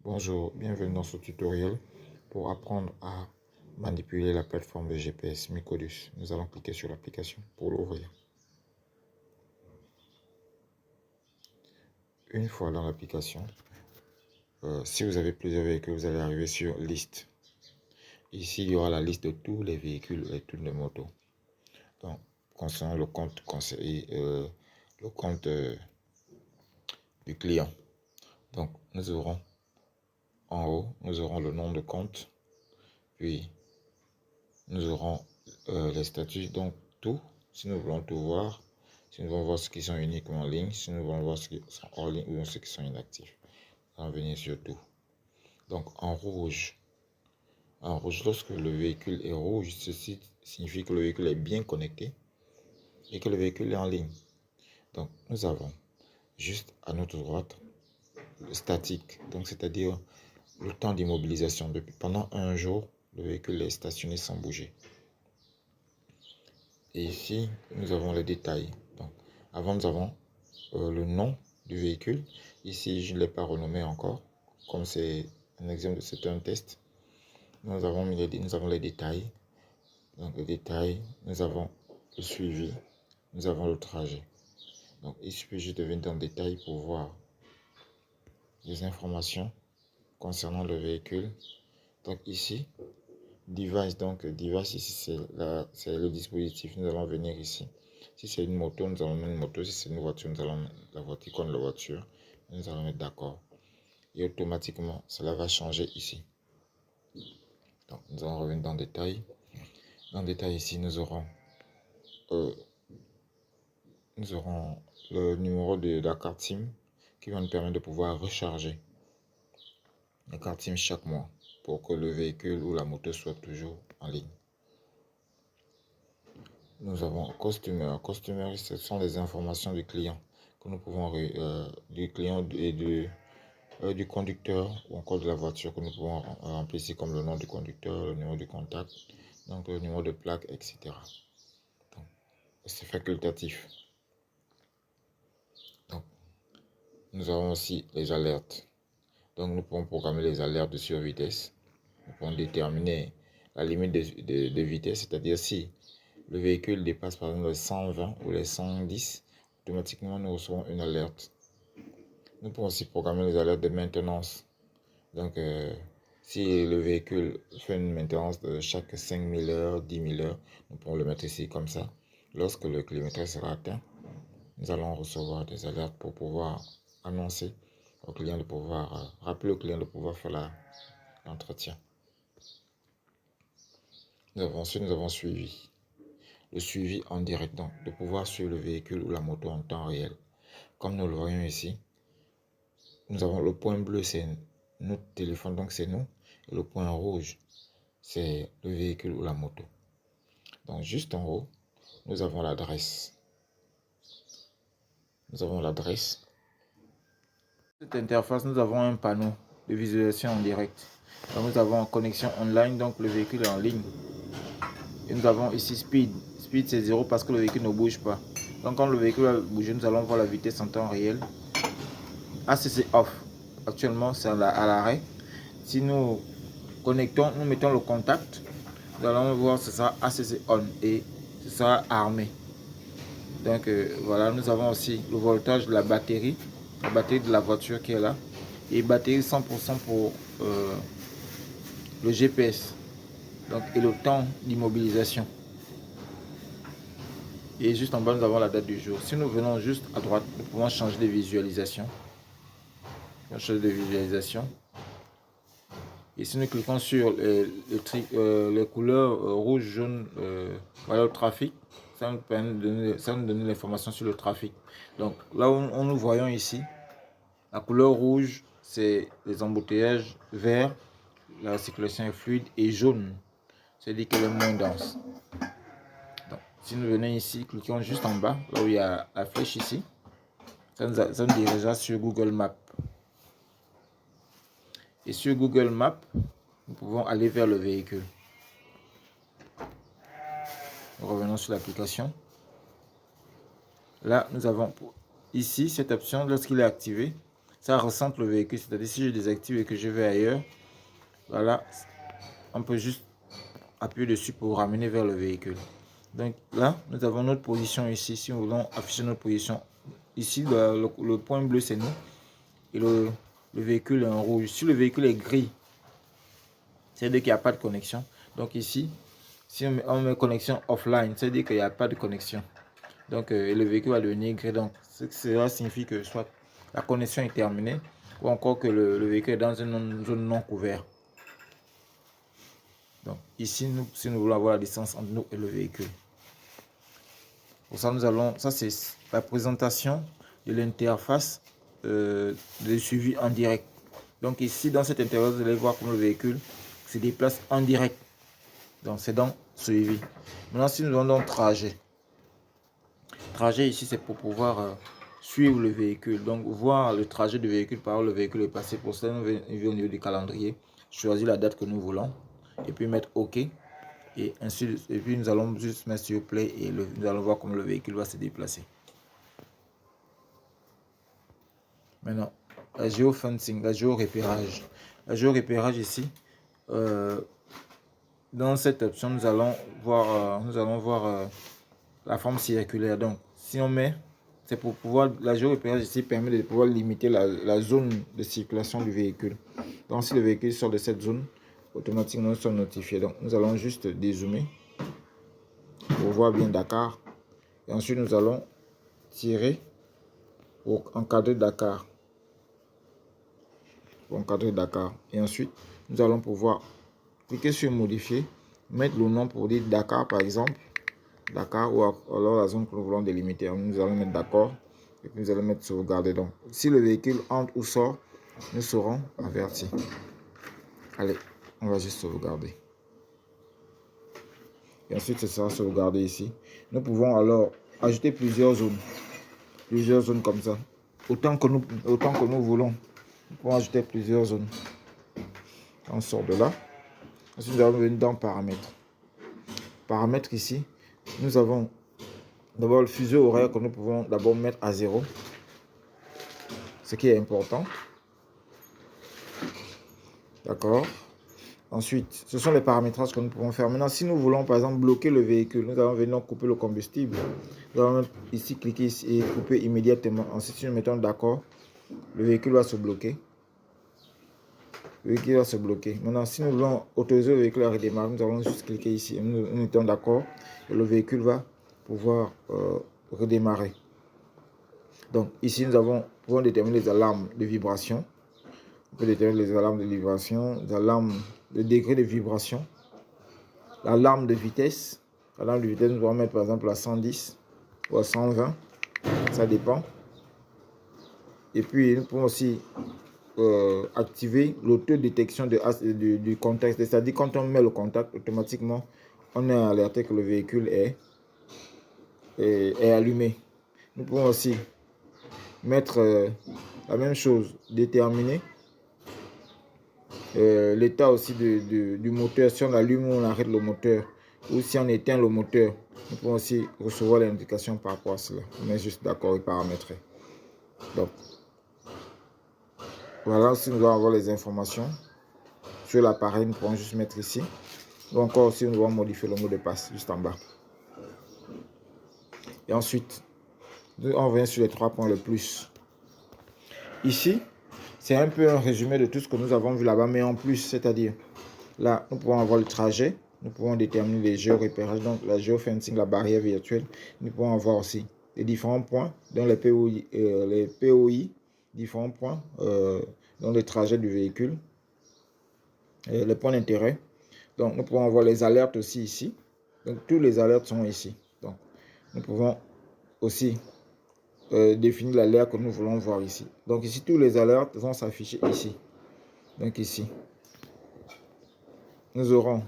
Bonjour, bienvenue dans ce tutoriel pour apprendre à manipuler la plateforme de GPS Micodus. Nous allons cliquer sur l'application pour l'ouvrir. Une fois dans l'application, si vous avez plusieurs véhicules, vous allez arriver sur liste. Ici, il y aura la liste de tous les véhicules et toutes les motos. Donc, concernant le compte du client. Donc, nous aurons en haut, nous aurons le nom de compte, puis nous aurons les statuts, donc tout, si nous voulons tout voir, si nous voulons voir ceux qui sont uniquement en ligne, si nous voulons voir ceux qui sont hors ligne ou ceux qui sont inactifs. On va venir sur tout. Donc en rouge, lorsque le véhicule est rouge, ceci signifie que le véhicule est bien connecté et que le véhicule est en ligne. Donc nous avons juste à notre droite le statique, donc c'est-à-dire le temps d'immobilisation. Pendant un jour, le véhicule est stationné sans bouger. Et ici, nous avons les détails. Donc, avant, nous avons le nom du véhicule. Ici, je ne l'ai pas renommé encore. Comme c'est un exemple, c'est un test. Nous avons les détails. Donc, les détails, nous avons le suivi. Nous avons le trajet. Donc, il suffit juste de venir dans le détail pour voir les informations concernant le véhicule. Donc, ici, device ici, c'est le dispositif. Nous allons venir ici. Si c'est une moto, nous allons mettre une moto. Si c'est une voiture, nous allons mettre la voiture comme la voiture. Nous allons mettre d'accord. Et automatiquement, cela va changer ici. Donc, nous allons revenir dans le détail. Dans le détail ici, nous aurons le numéro de la carte SIM qui va nous permettre de pouvoir recharger la carte SIM chaque mois pour que le véhicule ou la moto soit toujours en ligne. Nous avons Customer. Customer, ce sont les informations du client que nous pouvons du client et du conducteur ou encore de la voiture que nous pouvons remplir ici comme le nom du conducteur, le numéro du contact, donc le numéro de plaque, etc. C'est facultatif. Donc, nous avons aussi les alertes. Donc nous pouvons programmer les alertes de survitesse. Nous pouvons déterminer la limite de vitesse, c'est-à-dire si le véhicule dépasse par exemple les 120 ou les 110, automatiquement nous recevons une alerte. Nous pouvons aussi programmer les alertes de maintenance. Donc si le véhicule fait une maintenance de chaque 5000 heures, 10 000 heures, nous pouvons le mettre ici comme ça. Lorsque le kilomètrage sera atteint, nous allons recevoir des alertes pour pouvoir annoncer au client de pouvoir, rappeler au client de pouvoir faire l'entretien. Ensuite, nous avons suivi. Le suivi en direct, donc de pouvoir suivre le véhicule ou la moto en temps réel. Comme nous le voyons ici, nous avons le point bleu, c'est notre téléphone, donc c'est nous. Et le point rouge, c'est le véhicule ou la moto. Donc juste en haut, nous avons l'adresse. Cette interface, nous avons un panneau de visualisation en direct. Donc nous avons connexion online, donc le véhicule est en ligne. Et nous avons ici speed. Speed c'est 0 parce que le véhicule ne bouge pas. Donc quand le véhicule va bouger, nous allons voir la vitesse en temps réel. ACC off. Actuellement c'est à l'arrêt. Si nous connectons, nous mettons le contact, nous allons voir ce sera ACC on et ce sera armé. Donc voilà, nous avons aussi le voltage de la batterie de la voiture qui est là. Et batterie 100% pour le GPS. Donc, et le temps d'immobilisation. Et juste en bas, nous avons la date du jour. Si nous venons juste à droite, nous pouvons changer de visualisation. Et si nous cliquons sur les couleurs rouge, jaune, voilà le trafic, ça nous donne l'information sur le trafic. Donc là où nous voyons ici, la couleur rouge, c'est les embouteillages, vert, la circulation est fluide, et jaune, c'est-à-dire qu'elle est moins dense. Donc, si nous venons ici, cliquons juste en bas, là où il y a la flèche ici, ça nous dirigera sur Google Maps. Et sur Google Maps, nous pouvons aller vers le véhicule. Nous revenons sur l'application. Là, nous avons ici cette option, lorsqu'il est activé, ça recentre le véhicule. C'est-à-dire si je désactive et que je vais ailleurs, voilà, on peut juste appuyer dessus pour ramener vers le véhicule. Donc là, nous avons notre position ici. Si nous voulons afficher notre position, ici, le point bleu, c'est nous. Et le véhicule est en rouge. Si le véhicule est gris, c'est-à-dire qu'il n'y a pas de connexion. Donc ici, si on met connexion offline, c'est-à-dire qu'il n'y a pas de connexion. Donc le véhicule va devenir gris. Donc cela signifie que soit la connexion est terminée ou encore que le véhicule est dans une zone non couverte. Donc ici, si nous voulons avoir la distance entre nous et le véhicule. Pour ça, ça c'est la présentation de l'interface de suivi en direct. Donc ici, dans cette interface, vous allez voir comment le véhicule se déplace en direct. Donc c'est dans suivi. Maintenant, si nous allons dans trajet. Trajet ici, c'est pour pouvoir suivre le véhicule. Donc voir le trajet du véhicule par où le véhicule est passé. Pour ça, nous venons au niveau du calendrier. Choisir la date que nous voulons. Et puis mettre OK. Et puis nous allons juste mettre sur play et nous allons voir comment le véhicule va se déplacer. Maintenant, la géofencing, la géorépérage. La géorépérage ici, dans cette option, nous allons voir la forme circulaire. Donc, si on met, c'est pour pouvoir, la géorépérage ici permet de pouvoir limiter la zone de circulation du véhicule. Donc, si le véhicule sort de cette zone, automatiquement, nous sommes notifiés. Donc, nous allons juste dézoomer pour voir bien Dakar. Et ensuite, nous allons tirer pour encadrer Dakar. Pour encadrer Dakar. Et ensuite, nous allons pouvoir cliquer sur modifier, mettre le nom pour dire Dakar par exemple. Dakar ou alors la zone que nous voulons délimiter. Nous allons mettre d'accord et puis nous allons mettre sauvegarder. Donc, si le véhicule entre ou sort, nous serons avertis. Allez, on va juste sauvegarder. Et ensuite, ce sera sauvegardé ici. Nous pouvons alors ajouter plusieurs zones comme ça. Autant que nous voulons. Nous pouvons ajouter plusieurs zones. On sort de là. Ensuite, nous allons venir dans paramètres. Paramètres ici, nous avons d'abord le fuseau horaire que nous pouvons d'abord mettre à 0. Ce qui est important. D'accord. Ensuite, ce sont les paramétrages que nous pouvons faire. Maintenant, si nous voulons par exemple bloquer le véhicule, nous allons venir couper le combustible. Nous allons ici cliquer ici et couper immédiatement. Ensuite, si nous mettons d'accord, le véhicule va se bloquer. Le véhicule va se bloquer. Maintenant, si nous voulons autoriser le véhicule à redémarrer, nous allons juste cliquer ici. Nous mettons d'accord et le véhicule va pouvoir redémarrer. Donc, ici, nous pouvons déterminer les alarmes de vibration. On peut déterminer les alarmes de vibration, les alarmes de degré de vibration, l'alarme de vitesse. L'alarme de vitesse, nous allons mettre par exemple à 110 ou à 120. Ça dépend. Et puis, nous pouvons aussi activer l'autodétection du contact. C'est-à-dire quand on met le contact, automatiquement, on est alerté que le véhicule est allumé. Nous pouvons aussi mettre la même chose, déterminer l'état aussi du moteur. Si on allume ou on arrête le moteur, ou si on éteint le moteur, nous pouvons aussi recevoir l'indication par rapport à cela. On est juste d'accord et paramétré. Donc, voilà, si nous allons avoir les informations sur l'appareil, nous pouvons juste mettre ici. Ou encore, si nous devons modifier le mot de passe, juste en bas. Et ensuite, on revient sur les 3 points le plus. Ici, c'est un peu un résumé de tout ce que nous avons vu là-bas, mais en plus, c'est-à-dire, là, nous pouvons avoir le trajet, nous pouvons déterminer les géorépérages, donc la géofencing, la barrière virtuelle. Nous pouvons avoir aussi les différents points, dans les POI, différents points dans les trajets du véhicule, les points d'intérêt. Donc, nous pouvons avoir les alertes aussi ici. Donc, tous les alertes sont ici. Donc, nous pouvons aussi définir l'alerte que nous voulons voir ici. Donc, ici, tous les alertes vont s'afficher ici. Donc, ici, nous aurons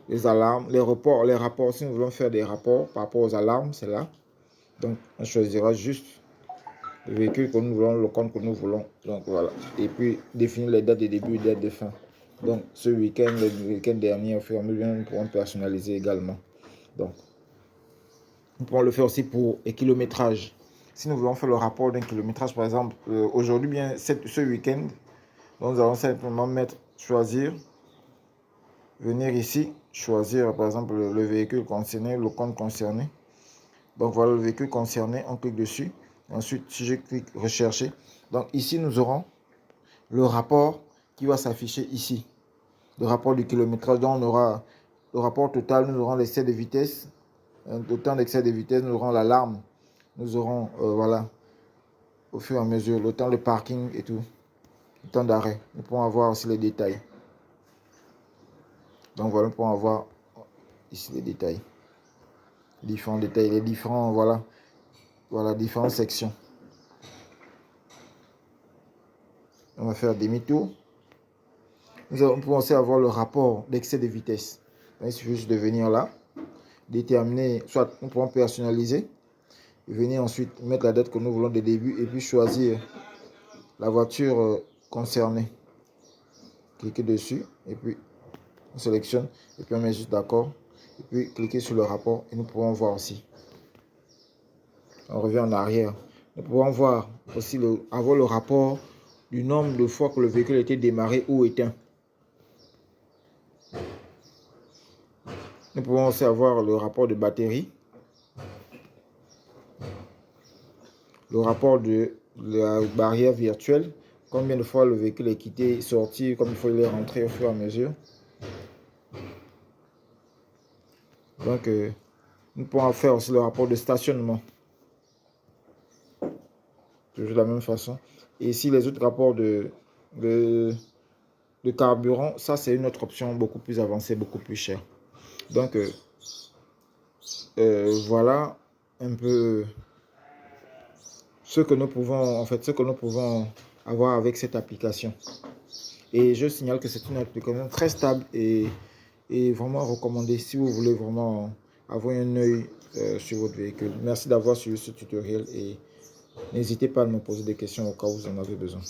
les alarmes, les rapports. Si nous voulons faire des rapports par rapport aux alarmes, c'est là. Donc, on choisira juste le véhicule que nous voulons, le compte que nous voulons. Donc, voilà. Et puis, définir les dates de début et dates de fin. Donc, ce week-end, le week-end dernier, au fur et à mesure, nous pourrons personnaliser également. Donc, nous pourrons le faire aussi pour le kilométrage. Si nous voulons faire le rapport d'un kilométrage, par exemple, aujourd'hui, bien ce week-end, nous allons simplement choisir, venir ici, choisir par exemple le véhicule concerné, le compte concerné. Donc voilà le véhicule concerné, on clique dessus. Ensuite, si je clique rechercher, donc ici nous aurons le rapport qui va s'afficher ici. Le rapport du kilométrage, donc on aura le rapport total, nous aurons l'excès de vitesse, le temps d'excès de vitesse, nous aurons l'alarme, nous aurons, voilà, au fur et à mesure, le temps de parking et tout, le temps d'arrêt. Nous pourrons avoir aussi les détails. Donc voilà, nous pourrons avoir ici les détails. Différents détails, les différents, voilà, différentes sections. On va faire demi-tour. Nous pouvons aussi avoir le rapport d'excès de vitesse. Il suffit juste de venir là, déterminer, soit nous pouvons personnaliser, et venir ensuite mettre la date que nous voulons de début et puis choisir la voiture concernée. Cliquez dessus et puis on sélectionne et puis on met juste d'accord et puis cliquez sur le rapport et nous pouvons voir aussi. On revient en arrière. Nous pouvons voir aussi avoir le rapport du nombre de fois que le véhicule a été démarré ou éteint. Nous pouvons aussi avoir le rapport de batterie, le rapport de la barrière virtuelle, combien de fois le véhicule est quitté, sorti, comme il faut les rentrer au fur et à mesure. Donc, nous pouvons faire aussi le rapport de stationnement. Toujours de la même façon. Et ici, les autres rapports de carburant, ça c'est une autre option beaucoup plus avancée, beaucoup plus chère. Donc, voilà un peu ce que nous pouvons avoir avec cette application. Et je signale que c'est une application très stable et vraiment recommandée si vous voulez vraiment avoir un œil sur votre véhicule. Merci d'avoir suivi ce tutoriel et n'hésitez pas à me poser des questions au cas où vous en avez besoin.